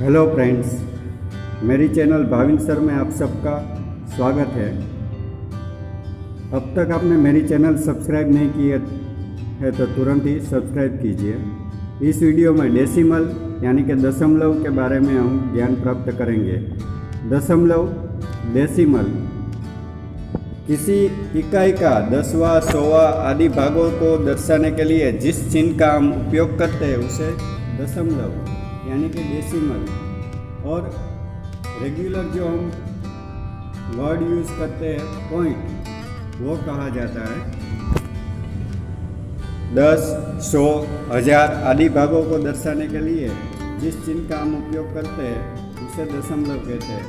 Hello friends, मेरी channel Bhavin sir में आप सबका स्वागत है। अब तक आपने मेरी चैनल सब्सक्राइब नहीं किया है तो तुरंत ही सब्सक्राइब कीजिए। इस वीडियो में डेसिमल यानी कि दशमलव के बारे में हम ज्ञान प्राप्त करेंगे। दशमलव डेसिमल किसी इकाई का दसवां, सौवां आदि भागों को दर्शाने के लिए जिस चिन्ह का हम उपयोग करते हैं उसे दशमलव यानी कि डेसिमल, और रेगुलर जो हम वर्ड यूज़ करते हैं पॉइंट, वो कहा जाता है। 10, 100, 1000 आदि भागों को दर्शाने के लिए जिस चिन्ह का हम उपयोग करते हैं उसे दशमलव कहते हैं।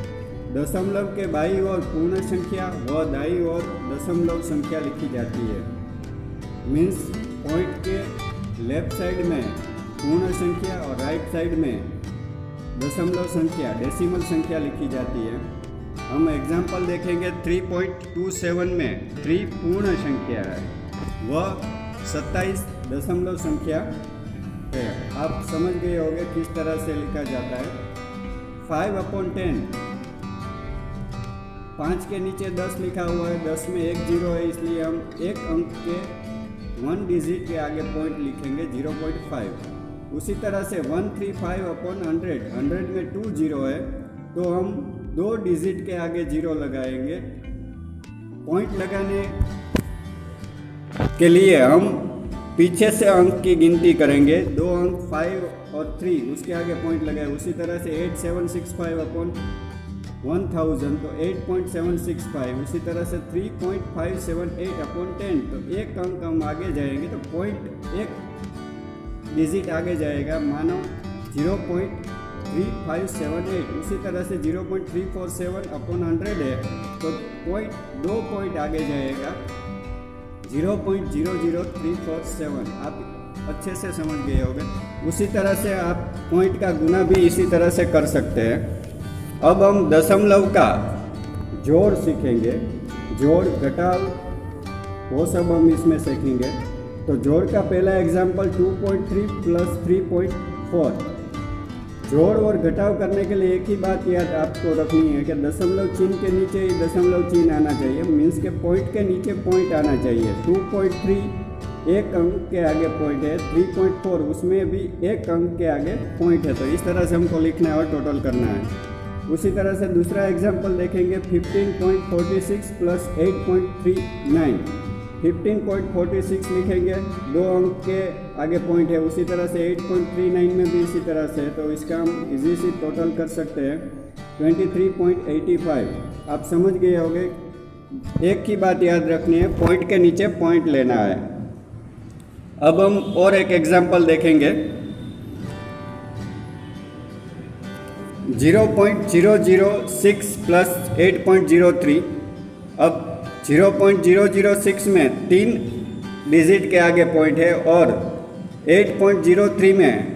दशमलव के बाईं ओर पूर्ण संख्या व दाईं ओर दशमलव संख्या लिखी जाती है। मीन्स पॉइंट के लेफ्ट साइड में पूर्ण संख्या और राइट साइड में दशमलव संख्या डेसिमल संख्या लिखी जाती है। हम एग्जाम्पल देखेंगे 3.27 में 3 पूर्ण संख्या है, वह 27 दशमलव संख्या है। आप समझ गए होंगे किस तरह से लिखा जाता है। 5/10, 5 के नीचे 10 लिखा हुआ है, 10 में एक जीरो है, इसलिए हम एक अंक के 1 डिजिट के आगे पॉइंट लिखेंगे 0.5। उसी तरह से 135/100, 100 में 2 जीरो है तो हम 2 डिजिट के आगे जीरो लगाएंगे। पॉइंट लगाने के लिए हम पीछे से अंक की गिनती करेंगे। 2 अंक 5 और 3 उसके आगे पॉइंट लगाए। उसी तरह से 8765/1000 तो 8.765। उसी तरह से 3.578/10 तो एक अंक हम आगे जाएंगे तो पॉइंट एक डिजिट आगे जाएगा, मानो 0.3578। उसी तरह से 0.347/100 है तो दो पॉइंट आगे जाएगा 0.00347। आप अच्छे से समझ गए होंगे। उसी तरह से आप पॉइंट का गुना भी इसी तरह से कर सकते हैं। अब हम दशमलव का जोड़ सीखेंगे। जोड़, घटाव, वो सब हम इसमें सीखेंगे। तो जोड़ का पहला एग्जाम्पल 2.3 + 3.4। जोड़ और घटाव करने के लिए एक ही बात याद आपको रखनी है कि दशमलव चिन्ह के नीचे ही दशमलव चिन्ह आना चाहिए। मीन्स के पॉइंट के नीचे पॉइंट आना चाहिए। 2.3 एक अंक के आगे पॉइंट है, 3.4 उसमें भी एक अंक के आगे पॉइंट है। तो इस तरह से हमको लिखना है और टोटल करना है। उसी तरह से दूसरा एग्जाम्पल देखेंगे 15.46 + 8.39। 15.46 लिखेंगे, 2 अंक के आगे पॉइंट है। उसी तरह से 8.39 में भी इसी तरह से, तो इसका हम इजी से टोटल कर सकते हैं 23.85। आप समझ गए होंगे। एक ही बात याद रखनी है, पॉइंट के नीचे पॉइंट लेना है। अब हम और एक एग्जाम्पल देखेंगे 0.006 + 8.03। अब 0.006 में 3 डिजिट के आगे पॉइंट है और 8.03 में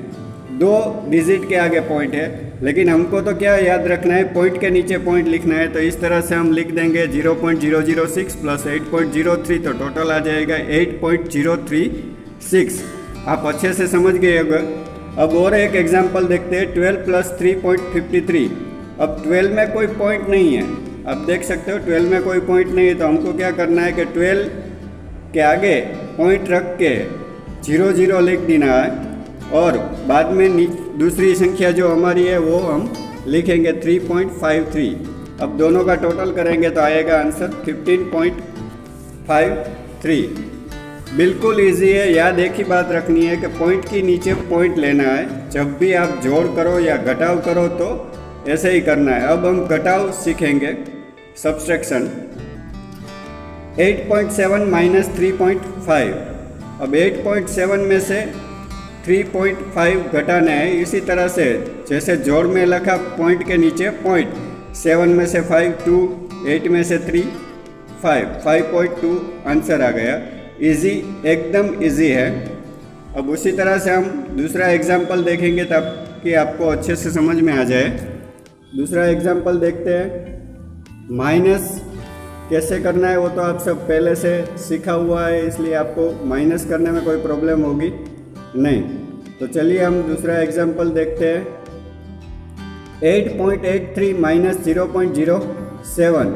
2 डिजिट के आगे पॉइंट है। लेकिन हमको तो क्या याद रखना है, पॉइंट के नीचे पॉइंट लिखना है। तो इस तरह से हम लिख देंगे 0.006 + 8.03 तो टोटल आ जाएगा 8.036। आप अच्छे से समझ गए होंगे। अब और एक एग्जाम्पल देखते हैं 12 + 3.53। अब 12 में कोई पॉइंट नहीं है, आप देख सकते हो 12 में कोई पॉइंट नहीं है। तो हमको क्या करना है कि 12 के आगे पॉइंट रख के 00 लिख देना है और बाद में दूसरी संख्या जो हमारी है वो हम लिखेंगे 3.53। अब दोनों का टोटल करेंगे तो आएगा आंसर 15.53। बिल्कुल इजी है। याद एक ही बात रखनी है कि पॉइंट के नीचे पॉइंट लेना है। जब भी आप जोड़ करो या घटाव करो तो ऐसे ही करना है। अब हम घटाव सीखेंगे, सब्सट्रैक्शन। 8.7 - 3.5। अब 8.7 में से 3.5 घटाना है। इसी तरह से जैसे जोड़ में लिखा पॉइंट के नीचे पॉइंट, 7 में से 5 2, 8 में से 3 5, 5.2 आंसर आ गया। इजी, एकदम इजी है। अब उसी तरह से हम दूसरा एग्जाम्पल देखेंगे ताकि आपको अच्छे से समझ में आ जाए। दूसरा एग्जाम्पल देखते हैं। माइनस कैसे करना है वो तो आप सब पहले से सीखा हुआ है, इसलिए आपको माइनस करने में कोई प्रॉब्लम होगी नहीं। तो चलिए हम दूसरा एग्जाम्पल देखते हैं। 8.83 माइनस 0.07,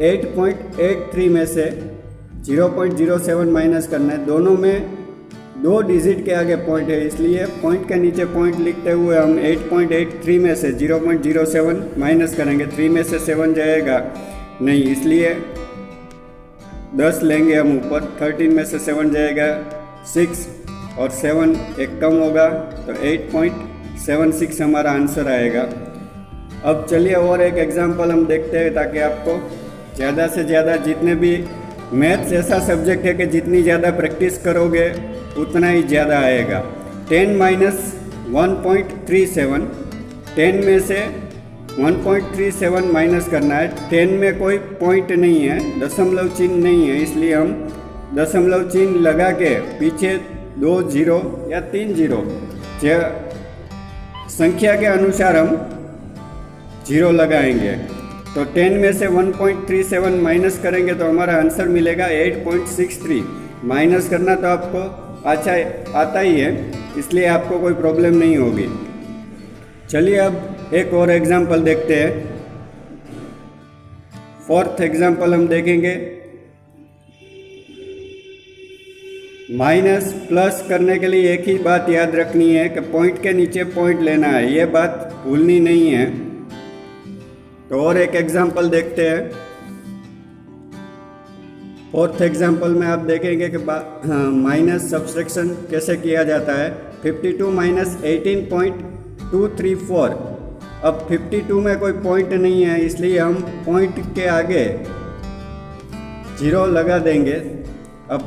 8.83 में से 0.07 माइनस करना है। दोनों में 2 डिजिट के आगे पॉइंट है, इसलिए पॉइंट के नीचे पॉइंट लिखते हुए हम 8.83 में से 0.07 माइनस करेंगे। 3 में से 7 जाएगा नहीं, इसलिए 10 लेंगे हम ऊपर। 13 में से 7 जाएगा 6 और 7 एक कम होगा, तो 8.76 हमारा आंसर आएगा। अब चलिए और एक एग्जांपल हम देखते हैं, ताकि आपको ज़्यादा से ज़्यादा, जितने भी मैथ्स ऐसा सब्जेक्ट है कि जितनी ज़्यादा प्रैक्टिस करोगे उतना ही ज़्यादा आएगा। 10 माइनस 1.37, 10 में से 1.37 माइनस करना है। 10 में कोई पॉइंट नहीं है, दशमलव चिन्ह नहीं है, इसलिए हम दशमलव चिन्ह लगा के पीछे 2 जीरो या 3 जीरो, संख्या के अनुसार हम जीरो लगाएंगे। तो 10 में से 1.37 माइनस करेंगे तो हमारा आंसर मिलेगा 8.63। माइनस करना तो आपको अच्छा आता ही है, इसलिए आपको कोई प्रॉब्लम नहीं होगी। चलिए अब एक और एग्जांपल देखते हैं। 4th एग्जांपल हम देखेंगे। माइनस प्लस करने के लिए एक ही बात याद रखनी है कि पॉइंट के नीचे पॉइंट लेना है, ये बात भूलनी नहीं है। तो और एक एग्जांपल देखते हैं। 4th एग्जांपल में आप देखेंगे कि माइनस सब्सट्रैक्शन कैसे किया जाता है। 52 माइनस 18.234। अब 52 में कोई पॉइंट नहीं है, इसलिए हम पॉइंट के आगे जीरो लगा देंगे। अब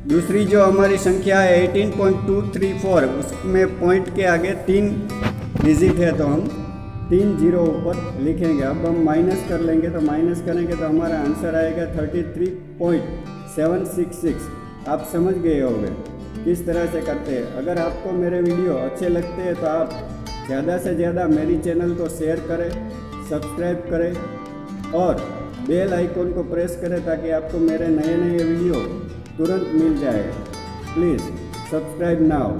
दूसरी जो हमारी संख्या है 18.234, उसमें पॉइंट के आगे 3 डिजिट है, तो हम 3 जीरो ऊपर लिखेंगे। अब हम माइनस कर लेंगे, तो माइनस करेंगे तो हमारा आंसर आएगा 33.766। आप समझ गए होंगे किस तरह से करते हैं। अगर आपको मेरे वीडियो अच्छे लगते हैं तो आप ज़्यादा से ज़्यादा मेरी चैनल को शेयर करें, सब्सक्राइब करें और बेल आइकन को प्रेस करें, ताकि आपको मेरे नए वीडियो तुरंत मिल जाए। Please subscribe now.